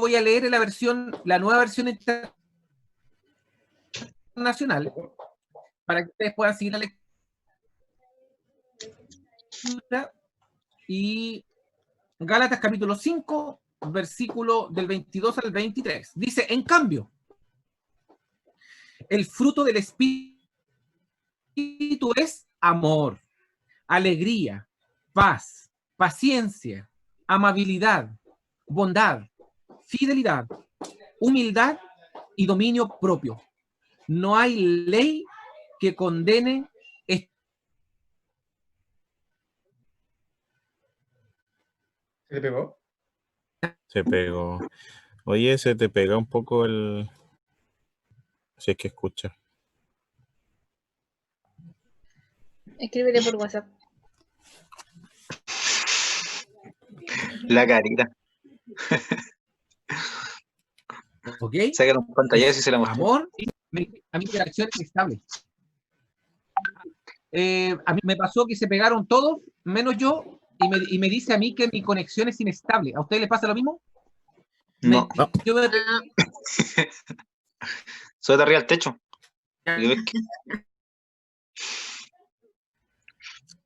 voy a leer la nueva versión internacional, para que ustedes puedan seguir la lectura. Y Gálatas capítulo 5, versículo del 22 al 23. Dice, en cambio, el fruto del Espíritu es amor, alegría, paz, paciencia, amabilidad, bondad, fidelidad, humildad y dominio propio. No hay ley que condene esto. ¿Se le pegó? Se pegó. Oye, se te pega un poco el... Si es que escucha. Escríbele por WhatsApp. La carita. ¿Ok? Sácalo un pantallazo y se la mostró. Amor, a mí la acción es estable. A mí me pasó que se pegaron todos, menos yo, y me dice a mí que mi conexión es inestable. ¿A ustedes les pasa lo mismo? No. Yo me... Súbete arriba al techo. Y ves que...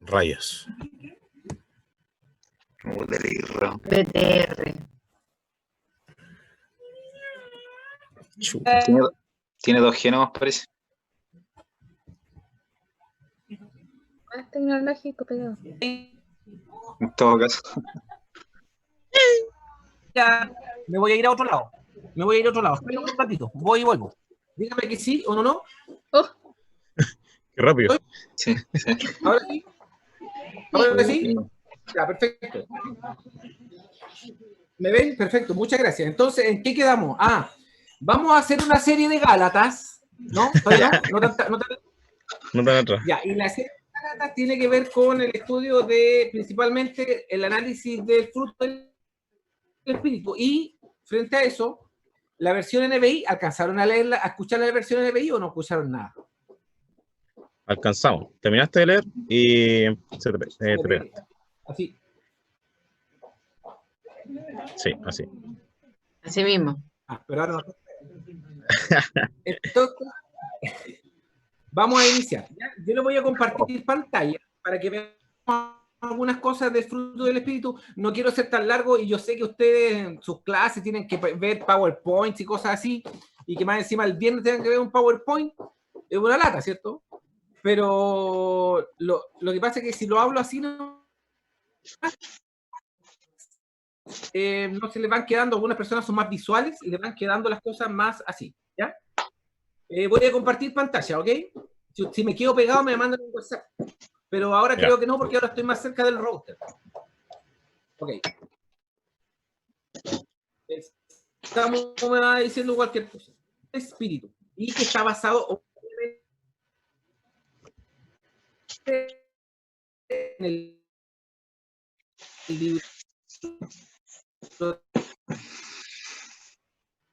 Rayos. Delirro. PTR. Chuta. Tiene 2G nomás, parece. Más tecnológico, pero. En todo caso. Ya, me voy a ir a otro lado. Espera un ratito. Voy y vuelvo. Dígame que sí o no. Oh, Qué rápido. Sí, sí. ¿Ahora sí? ¿Ahora sí? Ya, perfecto. ¿Me ven? Perfecto, muchas gracias. Entonces, ¿en qué quedamos? Vamos a hacer una serie de Gálatas, ¿no? ¿Todavía no? No tan atrás. Ya, y la serie de Gálatas tiene que ver con el estudio de, principalmente, el análisis del fruto del espíritu. Y, frente a eso, la versión NBI, ¿alcanzaron a leerla, a escuchar la versión NBI o no escucharon nada? Alcanzamos. Terminaste de leer y te pegaste. Así. Sí, así. así mismo. Pero ahora no. Entonces, vamos a iniciar. ¿Ya? Yo les voy a compartir pantalla para que vean algunas cosas del fruto del espíritu. No quiero ser tan largo y yo sé que ustedes en sus clases tienen que ver PowerPoints y cosas así, y que más encima el viernes tengan que ver un PowerPoint, es una lata, ¿cierto? Pero lo que pasa es que si lo hablo así, no se les van quedando, algunas personas son más visuales y les van quedando las cosas más así, ¿ya? Voy a compartir pantalla, ¿ok? Si me quedo pegado me mandan un WhatsApp, pero ahora Ya. creo que no, porque ahora estoy más cerca del router. Ok. Estamos me va diciendo cualquier cosa. Espíritu. Y que está basado en el libro.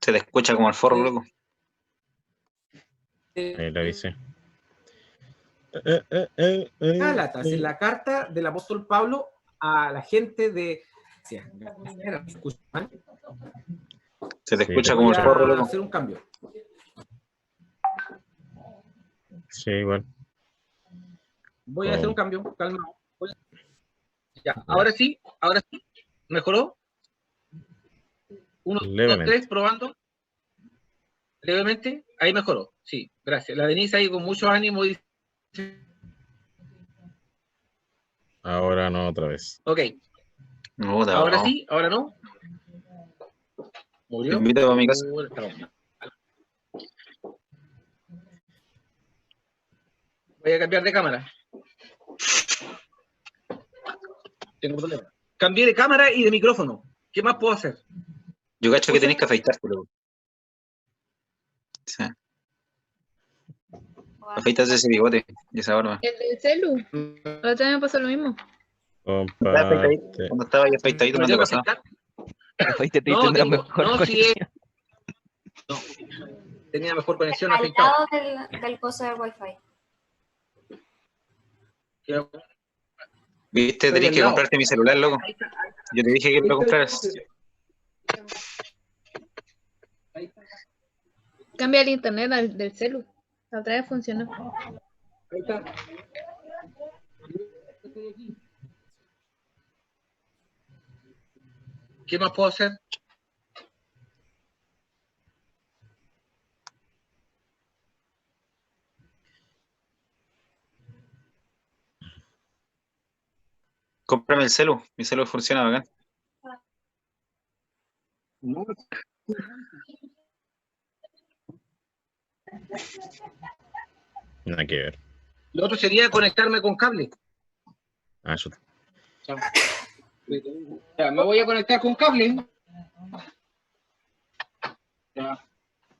Se te escucha como el forro, loco. Ahí le avisé. Gálatas, en la carta del apóstol Pablo a la gente de... Se te Sí, escucha te como el forro, Voy a loco. hacer un cambio. Sí, igual. Voy a hacer un cambio, calma. Ya, ahora sí, mejoró. 1, 2, Levemente. 3, probando. Levemente, ahí mejoró. Sí, gracias. La Denise ahí con mucho ánimo dice. Ahora no, otra vez. Ok, No, ahora no. sí, ahora no. Te Murió. invito a mi casa. Voy a cambiar de cámara. Tengo problema. Cambié de cámara y de micrófono. ¿Qué más puedo hacer? Yo cacho que tenés que afeitarte, loco. Sí. Afeitas ese bigote y esa barba. El del celu. La otra vez me pasó lo mismo. Comparte. Cuando estaba ahí afeitadito, no te pasaba. Afeítate y No, tendrás tengo, mejor no, sí conexión. no, tenía mejor conexión Al afectada. lado del coso del wifi. Viste, Estoy tenés al que lado. comprarte mi celular, loco. Yo te dije que lo compraras. Cambia el internet del celu. La otra vez funcionó. Ahí está. ¿Qué más puedo hacer? Cómprame el celu. Mi celu funciona bacán. Nada que ver. Lo otro sería conectarme con cable. Ah, yo- Ya, me voy a conectar con cable. Ya.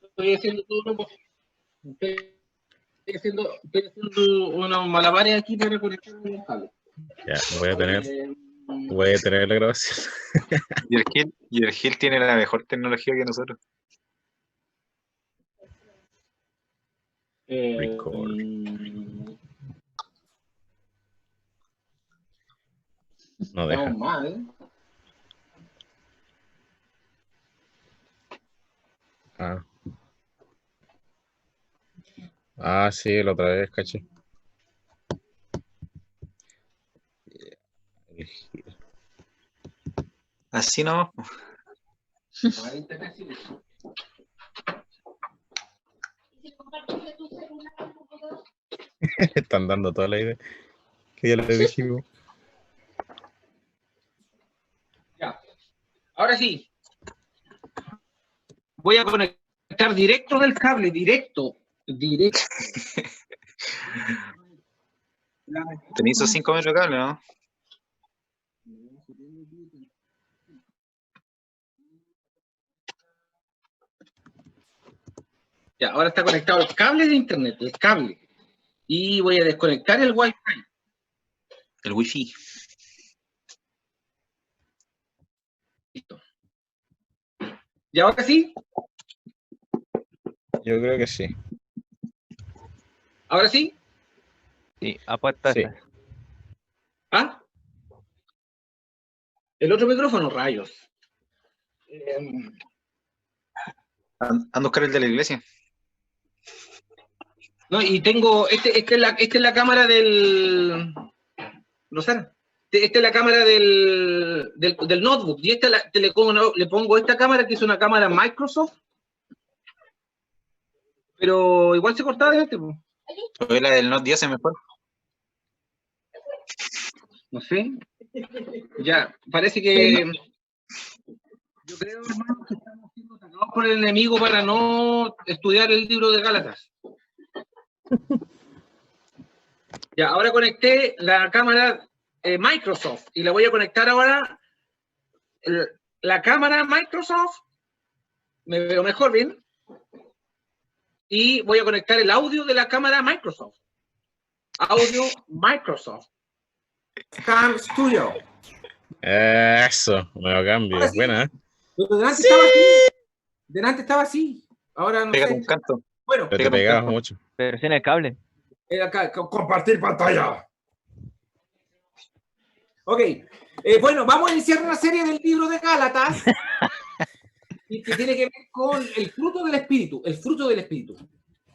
Estoy haciendo todo lo posible. Estoy haciendo unos malabares aquí para conectarme con cable. ya, voy a tener la grabación. Y el Gil tiene la mejor tecnología que nosotros. Record. No deja. Estamos mal. Ah. Ah, sí, la otra vez, caché. Así no. Están dando toda la idea que ya le dijimos. Ya. Ahora sí. Voy a conectar directo del cable, directo. Tenéis esos 5 metros de cable, ¿no? Ya, ahora está conectado el cable de internet, el cable. Y voy a desconectar el Wi-Fi. El wifi. Listo. ¿Y ahora sí? Yo creo que sí. ¿Ahora sí? Sí, apuesta Sí. esa. ¿Ah? El otro micrófono, rayos. Ando a buscar el de la iglesia. No, y tengo, esta es la cámara del, Rosana, esta es la cámara del notebook, y esta le pongo esta cámara, que es una cámara Microsoft, pero igual se cortaba de este, pues. Hoy la del Note 10 es mejor. No sé. Ya, parece que, yo creo, hermano, que estamos siendo atacados por el enemigo para no estudiar el libro de Gálatas. Ya, ahora conecté la cámara Microsoft y la voy a conectar ahora. La cámara Microsoft, me veo mejor, bien. Y voy a conectar el audio de la cámara Microsoft. Audio Microsoft. Cam Studio. Eso, nuevo cambio. Ahora sí. Buena, ¿eh? Pero delante estaba así. Delante estaba así. Ahora no Pégate sé. un canto. Bueno, Pero te Pégate un pegabas canto. mucho. Pero sin el cable. era acá, compartir pantalla. Ok. Bueno, vamos a iniciar una serie del libro de Gálatas y que tiene que ver con el fruto del Espíritu. El fruto del Espíritu.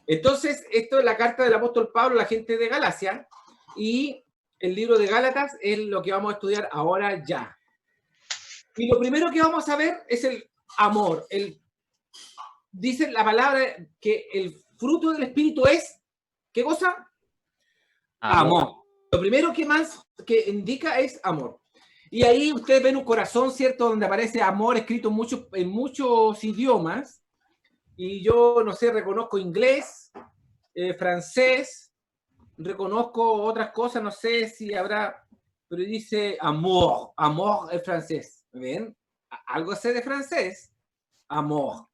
Entonces, esto es la carta del apóstol Pablo a la gente de Galacia y el libro de Gálatas es lo que vamos a estudiar ahora ya. Y lo primero que vamos a ver es el amor. Dice la palabra que el fruto del Espíritu es, ¿qué cosa? Amor. Lo primero que más que indica es amor. Y ahí ustedes ven un corazón, ¿cierto? Donde aparece amor escrito en muchos idiomas. Y yo, no sé, reconozco inglés, francés, reconozco otras cosas, no sé si habrá, pero dice amor, amor es francés. ¿Ven? Algo sé de francés. Amor.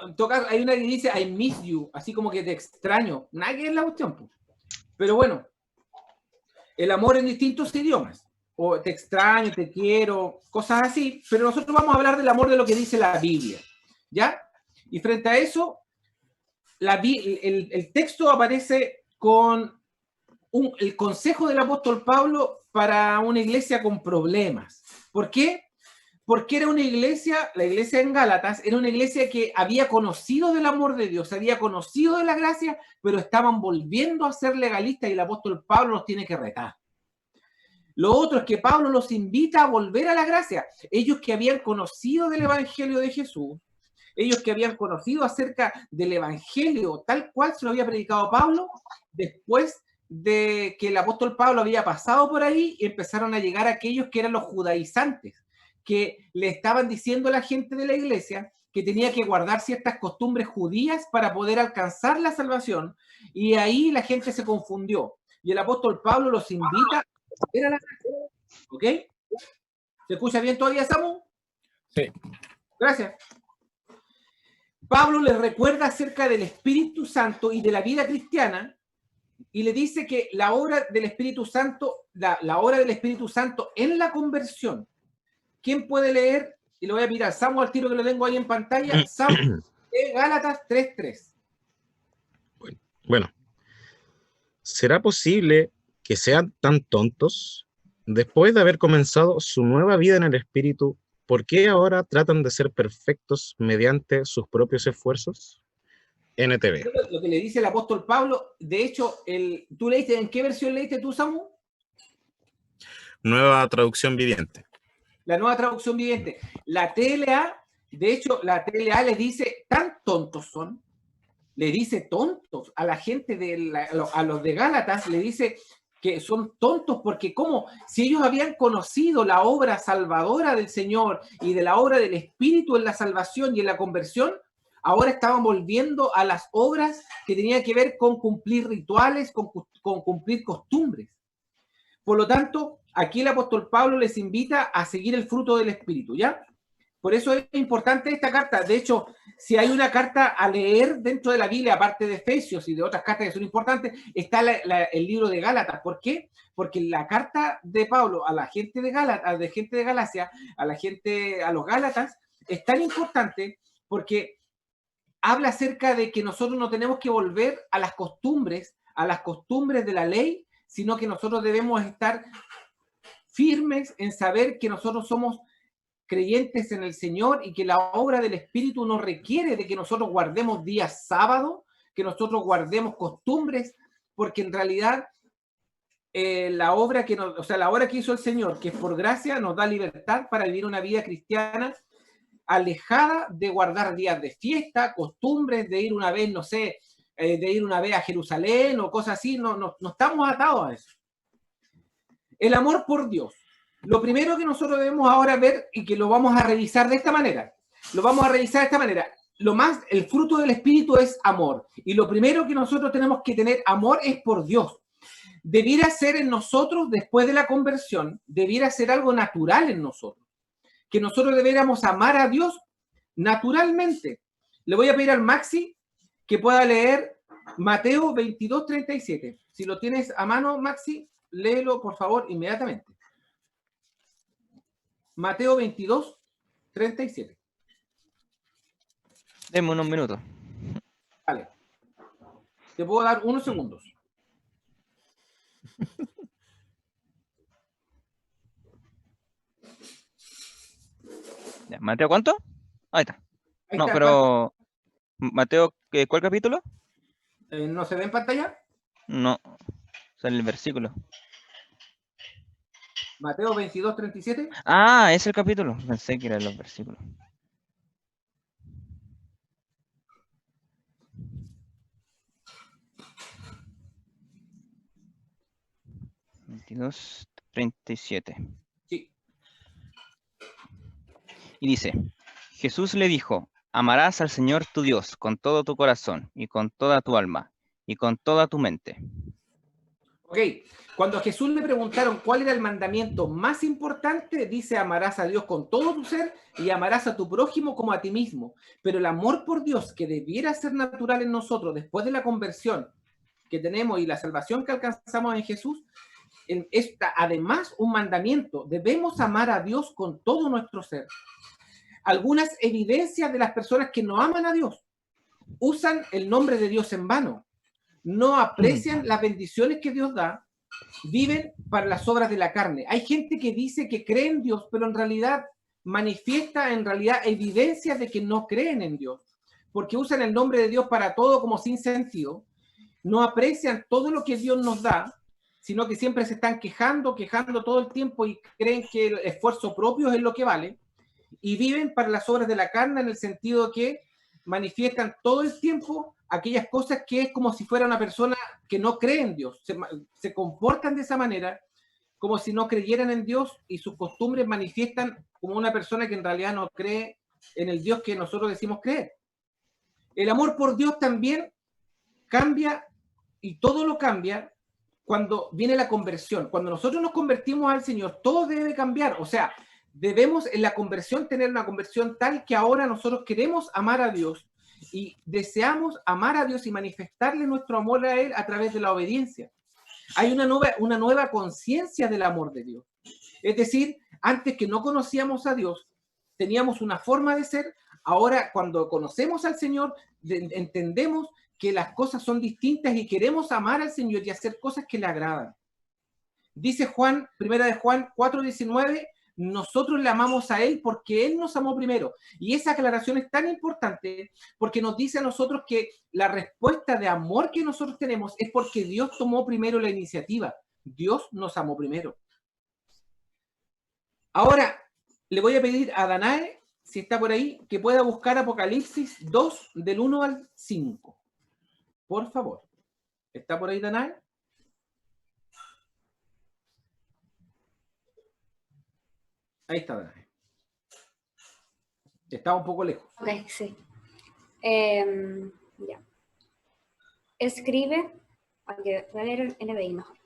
En todo caso, hay una que dice I miss you, así como que te extraño. Nadie es la cuestión. Pero bueno, el amor en distintos idiomas. O te extraño, te quiero, cosas así. Pero nosotros vamos a hablar del amor de lo que dice la Biblia. ¿Ya? Y frente a eso, el texto aparece con el consejo del apóstol Pablo para una iglesia con problemas. ¿Por qué? Porque era una iglesia, la iglesia en Gálatas, era una iglesia que había conocido del amor de Dios, había conocido de la gracia, pero estaban volviendo a ser legalistas y el apóstol Pablo los tiene que retar. Lo otro es que Pablo los invita a volver a la gracia. Ellos que habían conocido del evangelio de Jesús, ellos que habían conocido acerca del evangelio tal cual se lo había predicado Pablo, después de que el apóstol Pablo había pasado por ahí, empezaron a llegar aquellos que eran los judaizantes, que le estaban diciendo a la gente de la iglesia que tenía que guardar ciertas costumbres judías para poder alcanzar la salvación, y ahí la gente se confundió. Y el apóstol Pablo los invita a volver a la gracia. ¿Ok? ¿Se escucha bien todavía, Samu? Sí. Gracias. Pablo les recuerda acerca del Espíritu Santo y de la vida cristiana, y le dice que la obra del Espíritu Santo, la obra del Espíritu Santo en la conversión. ¿Quién puede leer? Y lo voy a mirar. Samu al tiro que lo tengo ahí en pantalla. Samu de Gálatas 3:3. Bueno, ¿será posible que sean tan tontos? Después de haber comenzado su nueva vida en el Espíritu, ¿por qué ahora tratan de ser perfectos mediante sus propios esfuerzos? NTV. Lo que le dice el apóstol Pablo, de hecho, ¿tú leíste, en qué versión leíste tú, Samu? Nueva traducción viviente. La nueva traducción viviente. La TLA, de hecho, la TLA le dice, tan tontos son, le dice tontos a la gente, a los de Gálatas, le dice que son tontos porque como si ellos habían conocido la obra salvadora del Señor y de la obra del Espíritu en la salvación y en la conversión, ahora estaban volviendo a las obras que tenían que ver con cumplir rituales, con cumplir costumbres. Por lo tanto, aquí el apóstol Pablo les invita a seguir el fruto del Espíritu, ¿ya? Por eso es importante esta carta. De hecho, si hay una carta a leer dentro de la Biblia, aparte de Efesios y de otras cartas que son importantes, está el libro de Gálatas. ¿Por qué? Porque la carta de Pablo a la gente de Galacia, a los Gálatas, es tan importante porque habla acerca de que nosotros no tenemos que volver a las costumbres de la ley, sino que nosotros debemos estar firmes en saber que nosotros somos creyentes en el Señor y que la obra del Espíritu nos requiere de que nosotros guardemos días sábados, que nosotros guardemos costumbres, porque en realidad la obra que hizo el Señor, que es por gracia, nos da libertad para vivir una vida cristiana alejada de guardar días de fiesta, costumbres, de ir una vez, no sé, de ir una vez a Jerusalén o cosas así. No estamos atados a eso. El amor por Dios. Lo primero que nosotros debemos ahora ver y que lo vamos a revisar de esta manera. El fruto del Espíritu es amor. Y lo primero que nosotros tenemos que tener amor es por Dios. Debiera ser en nosotros, después de la conversión, debiera ser algo natural en nosotros. Que nosotros debiéramos amar a Dios naturalmente. Le voy a pedir al Maxi que pueda leer Mateo 22:37. Si lo tienes a mano, Maxi, léelo, por favor, inmediatamente. Mateo 22:37. Deme unos minutos. Vale. Te puedo dar unos segundos. Ya, ¿Mateo cuánto? Ahí está. Ahí No, está. pero Mateo, ¿cuál capítulo? ¿No se ve en pantalla? No, sale el versículo. Mateo 22:37. Ah, es el capítulo. Pensé que eran los versículos. (22:37). Sí. Y dice, Jesús le dijo, amarás al Señor tu Dios con todo tu corazón y con toda tu alma y con toda tu mente. Ok, cuando a Jesús le preguntaron cuál era el mandamiento más importante, dice amarás a Dios con todo tu ser y amarás a tu prójimo como a ti mismo. Pero el amor por Dios que debiera ser natural en nosotros después de la conversión que tenemos y la salvación que alcanzamos en Jesús, es además un mandamiento. Debemos amar a Dios con todo nuestro ser. Algunas evidencias de las personas que no aman a Dios usan el nombre de Dios en vano. No aprecian las bendiciones que Dios da, viven para las obras de la carne. Hay gente que dice que cree en Dios, pero en realidad manifiesta en realidad evidencias de que no creen en Dios, porque usan el nombre de Dios para todo como sin sentido, no aprecian todo lo que Dios nos da, sino que siempre se están quejando todo el tiempo y creen que el esfuerzo propio es lo que vale, y viven para las obras de la carne en el sentido de que manifiestan todo el tiempo aquellas cosas que es como si fuera una persona que no cree en Dios, se comportan de esa manera como si no creyeran en Dios y sus costumbres manifiestan como una persona que en realidad no cree en el Dios que nosotros decimos creer. El amor por Dios también cambia, y todo lo cambia cuando viene la conversión. Cuando nosotros nos convertimos al Señor, todo debe cambiar. O sea, debemos en la conversión tener una conversión tal que ahora nosotros queremos amar a Dios y deseamos amar a Dios y manifestarle nuestro amor a Él a través de la obediencia. Hay una nueva conciencia del amor de Dios. Es decir, antes que no conocíamos a Dios, teníamos una forma de ser. Ahora, cuando conocemos al Señor, entendemos que las cosas son distintas y queremos amar al Señor y hacer cosas que le agradan. Dice Juan, primera de Juan 4:19, nosotros le amamos a Él porque Él nos amó primero. Y esa aclaración es tan importante porque nos dice a nosotros que la respuesta de amor que nosotros tenemos es porque Dios tomó primero la iniciativa. Dios nos amó primero. Ahora, le voy a pedir a Danae, si está por ahí, que pueda buscar Apocalipsis 2, del 1 al 5. Por favor. ¿Está por ahí, Danae? Ahí está, Danae. Está un poco lejos. Ok, sí. Ya. Escribe, aunque voy a leer el NBI mejor.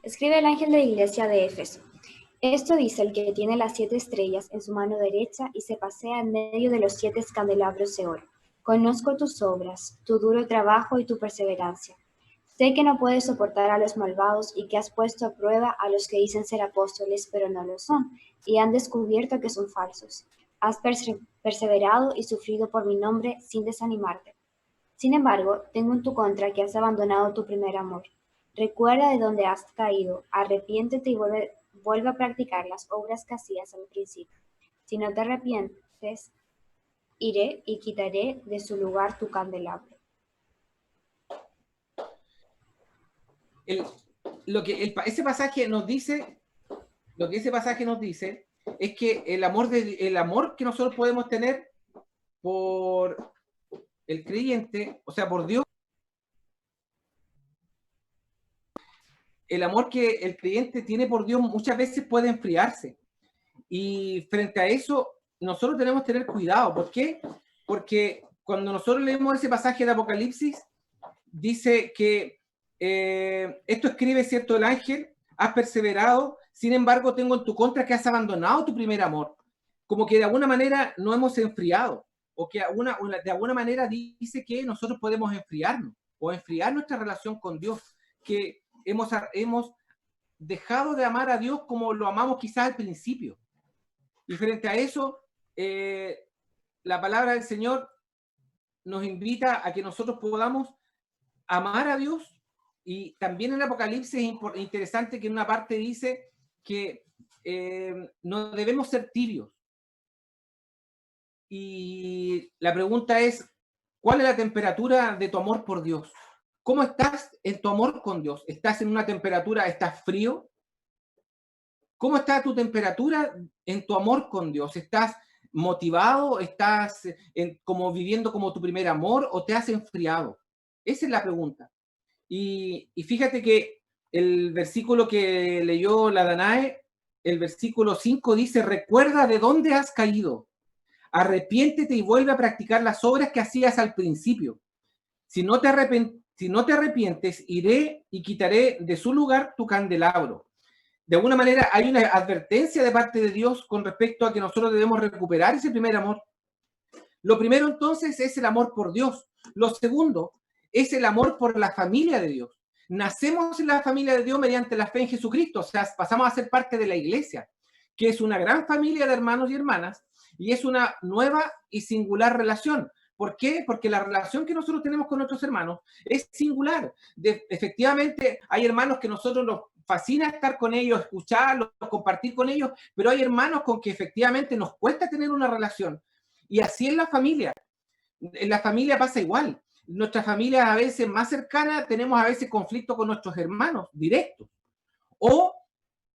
Escribe el ángel de la iglesia de Éfeso. Esto dice el que tiene las 7 estrellas en su mano derecha y se pasea en medio de los 7 candelabros de oro. Conozco tus obras, tu duro trabajo y tu perseverancia. Sé que no puedes soportar a los malvados y que has puesto a prueba a los que dicen ser apóstoles, pero no lo son, y han descubierto que son falsos. Has perseverado y sufrido por mi nombre sin desanimarte. Sin embargo, tengo en tu contra que has abandonado tu primer amor. Recuerda de dónde has caído, arrepiéntete y vuelve a practicar las obras que hacías al principio. Si no te arrepientes, iré y quitaré de su lugar tu candelabro. Ese pasaje nos dice, lo que ese pasaje nos dice es que el amor que nosotros podemos tener por el creyente, o sea, por Dios, el amor que el creyente tiene por Dios muchas veces puede enfriarse. Y frente a eso, nosotros tenemos que tener cuidado. ¿Por qué? Porque cuando nosotros leemos ese pasaje de Apocalipsis, dice que esto escribe, ¿cierto?, el ángel, has perseverado, sin embargo tengo en tu contra que has abandonado tu primer amor. Como que de alguna manera no hemos enfriado, o que de alguna manera dice que nosotros podemos enfriarnos, o enfriar nuestra relación con Dios, que hemos dejado de amar a Dios como lo amamos quizás al principio. Y frente a eso, la palabra del Señor nos invita a que nosotros podamos amar a Dios. Y también en el Apocalipsis es interesante que en una parte dice que no debemos ser tibios. Y la pregunta es, ¿cuál es la temperatura de tu amor por Dios? ¿Cómo estás en tu amor con Dios? ¿Estás en una temperatura, estás frío? ¿Cómo está tu temperatura en tu amor con Dios? ¿Estás motivado? ¿Estás como viviendo como tu primer amor o te has enfriado? Esa es la pregunta. Y fíjate que el versículo que leyó la Danae, el versículo 5 dice, recuerda de dónde has caído, arrepiéntete y vuelve a practicar las obras que hacías al principio. Si no te arrepientes, iré y quitaré de su lugar tu candelabro. De alguna manera hay una advertencia de parte de Dios con respecto a que nosotros debemos recuperar ese primer amor. Lo primero entonces es el amor por Dios. Lo segundo es el amor por la familia de Dios. Nacemos en la familia de Dios mediante la fe en Jesucristo, o sea, pasamos a ser parte de la iglesia, que es una gran familia de hermanos y hermanas, y es una nueva y singular relación. ¿Por qué? Porque la relación que nosotros tenemos con nuestros hermanos es singular. Efectivamente, hay hermanos que nosotros nos fascina estar con ellos, escucharlos, compartir con ellos, pero hay hermanos con que efectivamente nos cuesta tener una relación. Y así en la familia. En la familia pasa igual. Nuestras familias a veces más cercanas tenemos a veces conflicto con nuestros hermanos directos. O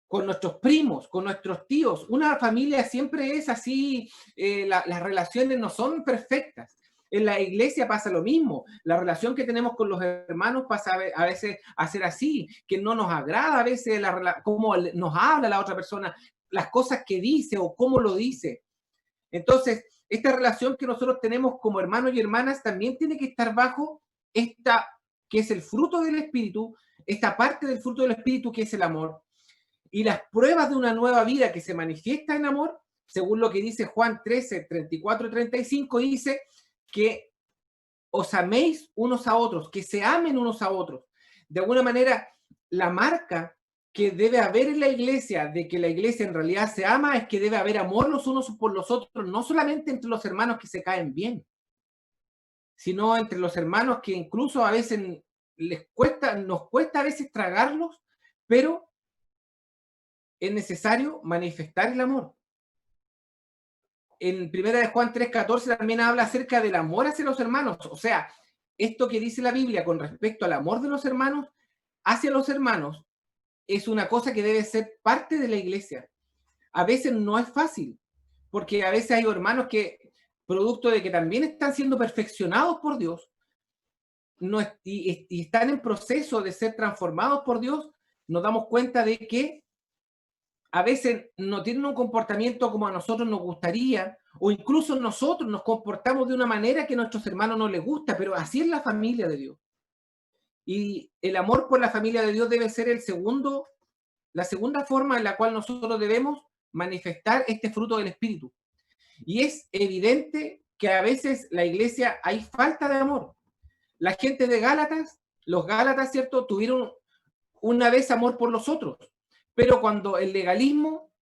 con nuestros primos, con nuestros tíos. Una familia siempre es así, las relaciones no son perfectas. En la iglesia pasa lo mismo. La relación que tenemos con los hermanos pasa a veces a ser así, que no nos agrada a veces cómo nos habla la otra persona, las cosas que dice o cómo lo dice. Entonces, esta relación que nosotros tenemos como hermanos y hermanas también tiene que estar bajo esta, que es el fruto del Espíritu, esta parte del fruto del Espíritu que es el amor. Y las pruebas de una nueva vida que se manifiesta en amor, según lo que dice Juan 13, 34 y 35, dice que os améis unos a otros, que se amen unos a otros. De alguna manera, la marca que debe haber en la iglesia, de que la iglesia en realidad se ama, es que debe haber amor los unos por los otros, no solamente entre los hermanos que se caen bien, sino entre los hermanos que incluso a veces nos cuesta a veces tragarlos, pero es necesario manifestar el amor. En 1 Juan 3:14 también habla acerca del amor hacia los hermanos. O sea, esto que dice la Biblia con respecto al amor de los hermanos hacia los hermanos es una cosa que debe ser parte de la iglesia. A veces no es fácil, porque a veces hay hermanos que, producto de que también están siendo perfeccionados por Dios, y están en proceso de ser transformados por Dios, nos damos cuenta de que a veces no tienen un comportamiento como a nosotros nos gustaría, o incluso nosotros nos comportamos de una manera que a nuestros hermanos no les gusta, pero así es la familia de Dios. Y el amor por la familia de Dios debe ser la segunda forma en la cual nosotros debemos manifestar este fruto del Espíritu. Y es evidente que a veces la iglesia hay falta de amor. La gente de Gálatas, los Gálatas, ¿cierto?, tuvieron una vez amor por los otros. Pero cuando el legalismo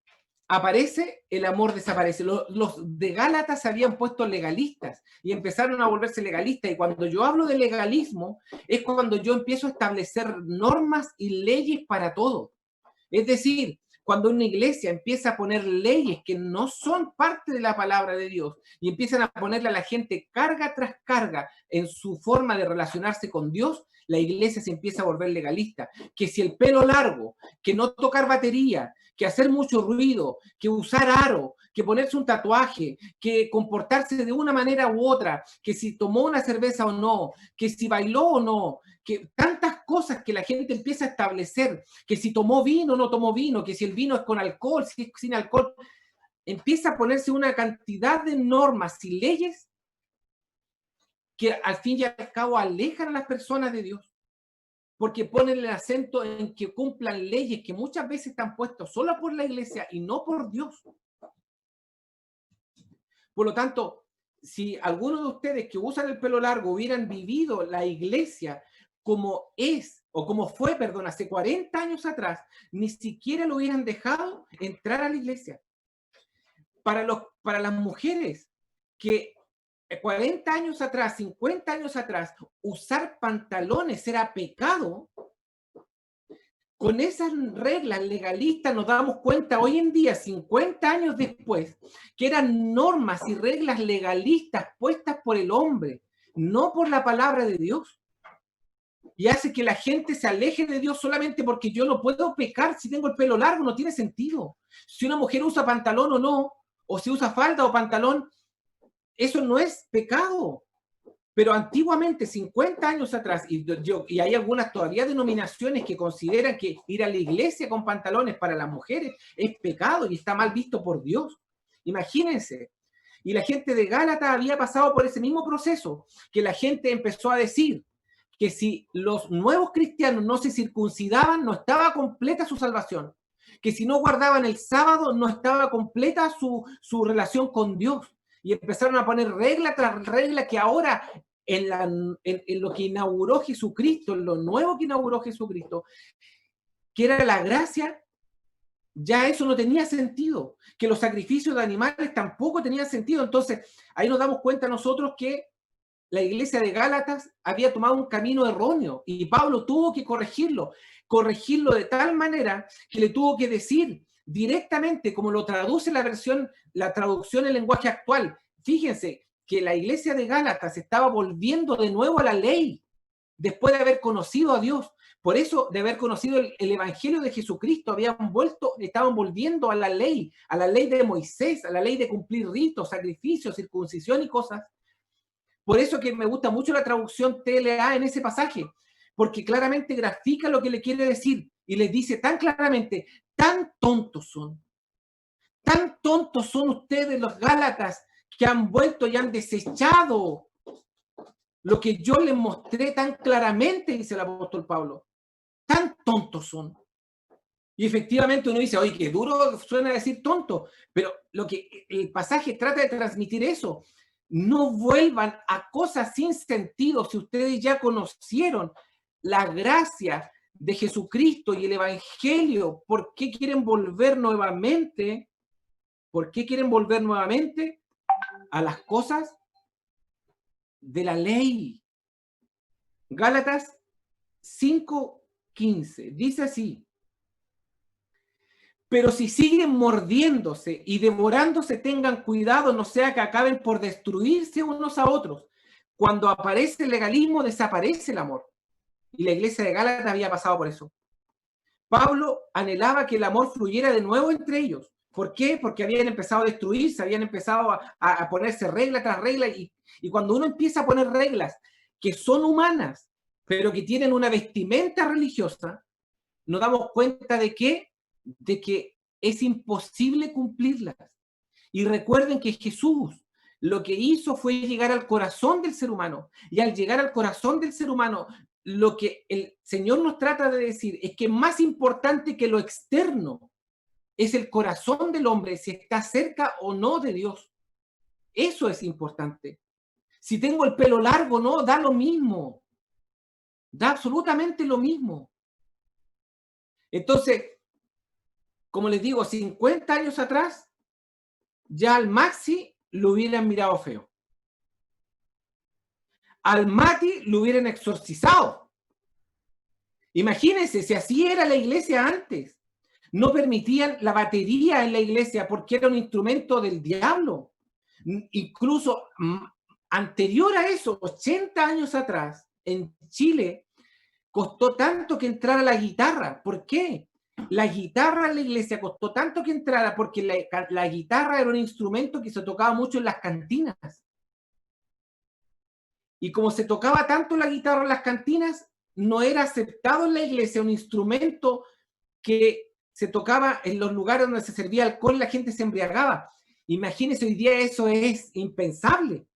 aparece, el amor desaparece. Los de Gálatas se habían puesto legalistas y empezaron a volverse legalistas. Y cuando yo hablo de legalismo, es cuando yo empiezo a establecer normas y leyes para todo. Es decir, cuando una iglesia empieza a poner leyes que no son parte de la palabra de Dios y empiezan a ponerle a la gente carga tras carga en su forma de relacionarse con Dios, la iglesia se empieza a volver legalista. Que si el pelo largo, que no tocar batería, que hacer mucho ruido, que usar aro, que ponerse un tatuaje, que comportarse de una manera u otra, que si tomó una cerveza o no, que si bailó o no, que tantas cosas que la gente empieza a establecer, que si tomó vino o no tomó vino, que si el vino es con alcohol, si es sin alcohol, empieza a ponerse una cantidad de normas y leyes que al fin y al cabo alejan a las personas de Dios, porque ponen el acento en que cumplan leyes que muchas veces están puestas solo por la iglesia y no por Dios. Por lo tanto, si algunos de ustedes que usan el pelo largo hubieran vivido la iglesia como es, o como fue, perdón, hace 40 años atrás, ni siquiera lo hubieran dejado entrar a la iglesia. Para las mujeres que 40 años atrás, 50 años atrás, usar pantalones era pecado, con esas reglas legalistas nos damos cuenta hoy en día, 50 años después, que eran normas y reglas legalistas puestas por el hombre, no por la palabra de Dios. Y hace que la gente se aleje de Dios solamente porque yo no puedo pecar si tengo el pelo largo, no tiene sentido. Si una mujer usa pantalón o no, o si usa falda o pantalón, eso no es pecado. Pero antiguamente, 50 años atrás, y hay algunas todavía denominaciones que consideran que ir a la iglesia con pantalones para las mujeres es pecado y está mal visto por Dios. Imagínense. Y la gente de Gálatas había pasado por ese mismo proceso, que la gente empezó a decir que si los nuevos cristianos no se circuncidaban, no estaba completa su salvación. Que si no guardaban el sábado, no estaba completa su relación con Dios. Y empezaron a poner regla tras regla que ahora, en lo que inauguró Jesucristo, en lo nuevo que inauguró Jesucristo, que era la gracia, ya eso no tenía sentido. Que los sacrificios de animales tampoco tenían sentido. Entonces, ahí nos damos cuenta nosotros que la iglesia de Gálatas había tomado un camino erróneo y Pablo tuvo que corregirlo de tal manera que le tuvo que decir directamente, como lo traduce la traducción en lenguaje actual. Fíjense que la iglesia de Gálatas estaba volviendo de nuevo a la ley después de haber conocido a Dios. Por eso, de haber conocido el evangelio de Jesucristo, estaban volviendo a la ley de Moisés, a la ley de cumplir ritos, sacrificios, circuncisión y cosas. Por eso que me gusta mucho la traducción TLA en ese pasaje, porque claramente grafica lo que le quiere decir y les dice tan claramente: tan tontos son ustedes los Gálatas, que han vuelto y han desechado lo que yo les mostré tan claramente, dice el apóstol Pablo. Tan tontos son. Y efectivamente uno dice, oye, qué duro suena decir tonto, pero lo que el pasaje trata de transmitir eso. No vuelvan a cosas sin sentido si ustedes ya conocieron la gracia de Jesucristo y el evangelio. ¿Por qué quieren volver nuevamente? ¿Por qué quieren volver nuevamente a las cosas de la ley? Gálatas 5:15 dice así: pero si siguen mordiéndose y devorándose, tengan cuidado, no sea que acaben por destruirse unos a otros. Cuando aparece el legalismo, desaparece el amor. Y la iglesia de Gálatas había pasado por eso. Pablo anhelaba que el amor fluyera de nuevo entre ellos. ¿Por qué? Porque habían empezado a destruirse, habían empezado a ponerse regla tras regla, y cuando uno empieza a poner reglas que son humanas, pero que tienen una vestimenta religiosa, nos damos cuenta de que es imposible cumplirlas. Y recuerden que Jesús lo que hizo fue llegar al corazón del ser humano, y al llegar al corazón del ser humano, lo que el Señor nos trata de decir es que más importante que lo externo es el corazón del hombre, si está cerca o no de Dios. Eso es importante. Si tengo el pelo largo o no, da lo mismo. Da absolutamente lo mismo. Entonces, como les digo, 50 años atrás, ya al Maxi lo hubieran mirado feo. Al Mati lo hubieran exorcizado. Imagínense, si así era la iglesia antes. No permitían la batería en la iglesia porque era un instrumento del diablo. Incluso anterior a eso, 80 años atrás, en Chile, costó tanto que entrara la guitarra. ¿Por qué? La guitarra en la iglesia costó tanto que entrara porque la guitarra era un instrumento que se tocaba mucho en las cantinas. Y como se tocaba tanto la guitarra en las cantinas, no era aceptado en la iglesia un instrumento que se tocaba en los lugares donde se servía alcohol y la gente se embriagaba. Imagínense, hoy día eso es impensable.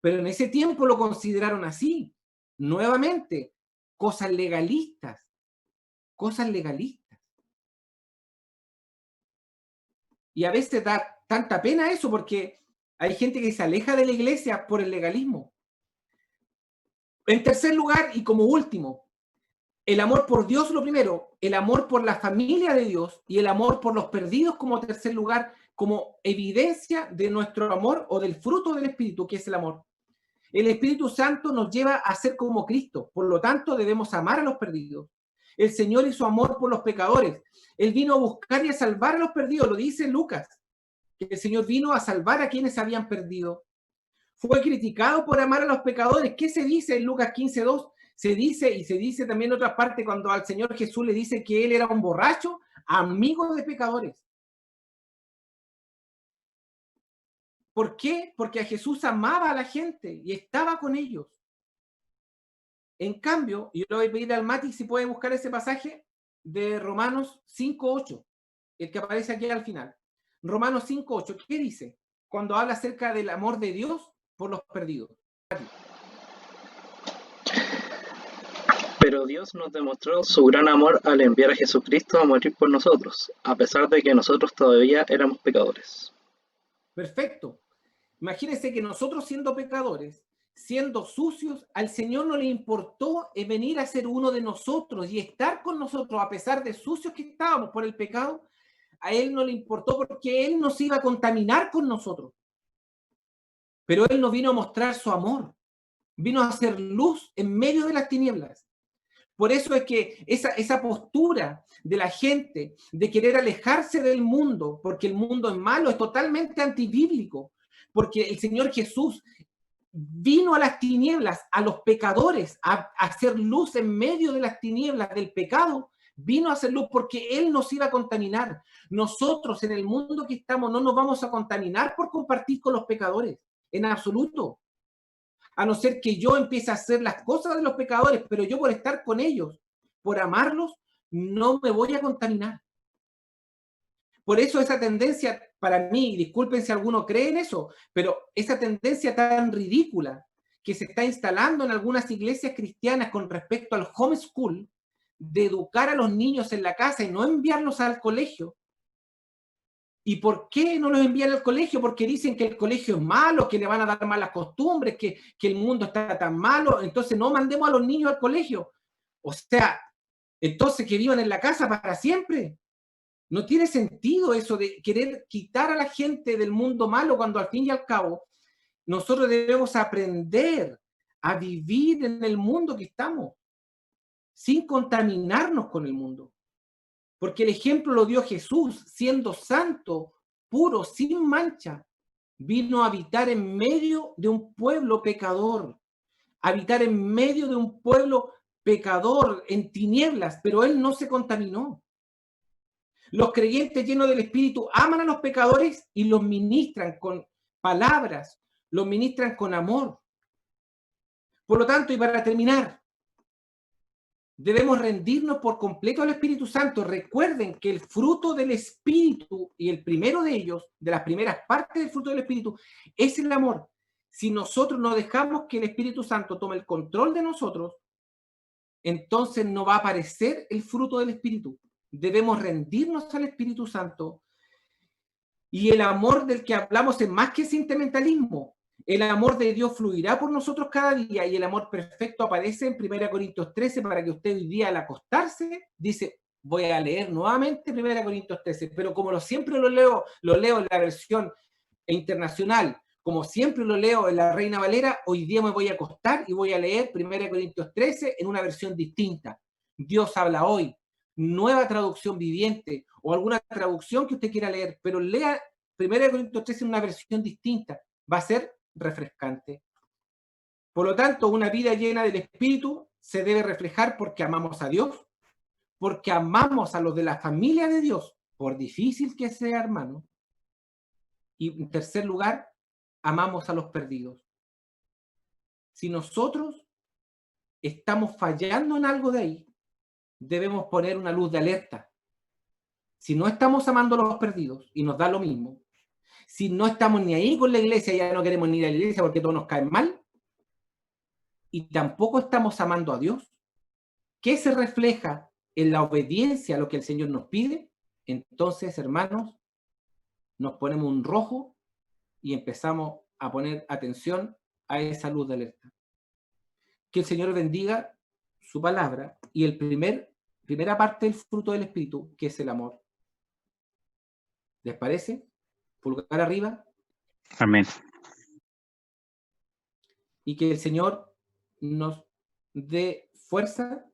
Pero en ese tiempo lo consideraron así. Nuevamente, cosas legalistas. Cosas legalistas. Y a veces da tanta pena eso porque hay gente que se aleja de la iglesia por el legalismo. En tercer lugar, y como último, el amor por Dios lo primero, el amor por la familia de Dios y el amor por los perdidos como tercer lugar, como evidencia de nuestro amor o del fruto del Espíritu, que es el amor. El Espíritu Santo nos lleva a ser como Cristo, por lo tanto debemos amar a los perdidos. El Señor hizo amor por los pecadores. Él vino a buscar y a salvar a los perdidos, lo dice Lucas, que el Señor vino a salvar a quienes habían perdido. Fue criticado por amar a los pecadores. ¿Qué se dice en Lucas 15:2? Se dice, y se dice también en otra parte, cuando al Señor Jesús le dice que él era un borracho, amigo de pecadores. ¿Por qué? Porque a Jesús amaba a la gente y estaba con ellos. En cambio, yo le voy a pedir al Mati si puede buscar ese pasaje de Romanos 5:8, el que aparece aquí al final. Romanos 5:8, ¿qué dice? Cuando habla acerca del amor de Dios por los perdidos. Pero Dios nos demostró su gran amor al enviar a Jesucristo a morir por nosotros, a pesar de que nosotros todavía éramos pecadores. Perfecto. Imagínense que nosotros, siendo pecadores, siendo sucios, al Señor no le importó venir a ser uno de nosotros y estar con nosotros a pesar de sucios que estábamos por el pecado. A Él no le importó porque Él nos iba a contaminar con nosotros. Pero Él nos vino a mostrar su amor. vino a hacer luz en medio de las tinieblas. Por eso es que esa postura de la gente de querer alejarse del mundo, porque el mundo es malo, es totalmente antibíblico, porque el Señor Jesús vino a las tinieblas, a los pecadores, a hacer luz en medio de las tinieblas del pecado. Vino a hacer luz porque Él nos iba a contaminar. Nosotros en el mundo que estamos no nos vamos a contaminar por compartir con los pecadores, en absoluto. A no ser que yo empiece a hacer las cosas de los pecadores, pero yo por estar con ellos, por amarlos, no me voy a contaminar. Por eso esa tendencia, para mí, disculpen si alguno cree en eso, pero esa tendencia tan ridícula que se está instalando en algunas iglesias cristianas con respecto al homeschool, de educar a los niños en la casa y no enviarlos al colegio. ¿Y por qué no los envían al colegio? Porque dicen que el colegio es malo, que le van a dar malas costumbres, que el mundo está tan malo, entonces no mandemos a los niños al colegio. O sea, entonces que vivan en la casa para siempre. No tiene sentido eso de querer quitar a la gente del mundo malo cuando al fin y al cabo nosotros debemos aprender a vivir en el mundo que estamos, sin contaminarnos con el mundo. Porque el ejemplo lo dio Jesús, siendo santo, puro, sin mancha. Vino a habitar en medio de un pueblo pecador, habitar en medio de un pueblo pecador, en tinieblas, pero Él no se contaminó. Los creyentes llenos del Espíritu aman a los pecadores y los ministran con palabras, los ministran con amor. Por lo tanto, y para terminar, debemos rendirnos por completo al Espíritu Santo. Recuerden que el fruto del Espíritu, y el primero de ellos, de las primeras partes del fruto del Espíritu, es el amor. Si nosotros no dejamos que el Espíritu Santo tome el control de nosotros, entonces no va a aparecer el fruto del Espíritu. Debemos rendirnos al Espíritu Santo. Y el amor del que hablamos es más que sentimentalismo. El amor de Dios fluirá por nosotros cada día y el amor perfecto aparece en 1 Corintios 13 para que usted hoy día al acostarse dice, voy a leer nuevamente 1 Corintios 13, pero como siempre lo leo en la versión internacional, como siempre lo leo en la Reina Valera, hoy día me voy a acostar y voy a leer 1 Corintios 13 en una versión distinta. Dios habla hoy, nueva traducción viviente o alguna traducción que usted quiera leer, pero lea 1 Corintios 13 en una versión distinta. Va a ser refrescante. Por lo tanto, una vida llena del Espíritu se debe reflejar porque amamos a Dios, porque amamos a los de la familia de Dios, por difícil que sea, hermano. Y en tercer lugar, amamos a los perdidos. Si nosotros estamos fallando en algo de ahí, debemos poner una luz de alerta. Si no estamos amando a los perdidos y nos da lo mismo, si no estamos ni ahí con la iglesia, ya no queremos ni ir a la iglesia porque todos nos caen mal, y tampoco estamos amando a Dios, ¿qué se refleja en la obediencia a lo que el Señor nos pide? Entonces, hermanos, nos ponemos un rojo y empezamos a poner atención a esa luz de alerta. Que el Señor bendiga su palabra y primera parte del fruto del Espíritu, que es el amor. ¿Les parece? Pulgar arriba. Amén. Y que el Señor nos dé fuerza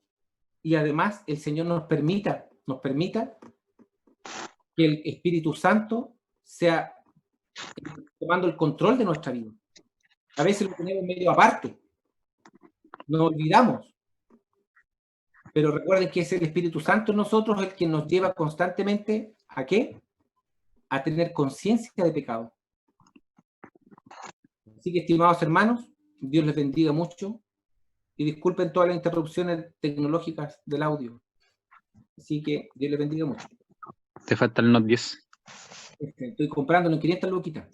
y además el Señor nos permita que el Espíritu Santo sea tomando el control de nuestra vida. A veces lo tenemos medio aparte. Nos olvidamos. Pero recuerden que es el Espíritu Santo en nosotros el que nos lleva constantemente ¿a qué? A tener conciencia de pecado. Así que, estimados hermanos, Dios les bendiga mucho y disculpen todas las interrupciones tecnológicas del audio. Así que Dios les bendiga mucho. Te faltan unos 10. Estoy comprándolo en 500 luquitas.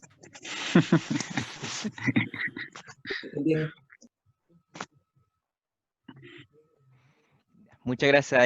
Muchas gracias,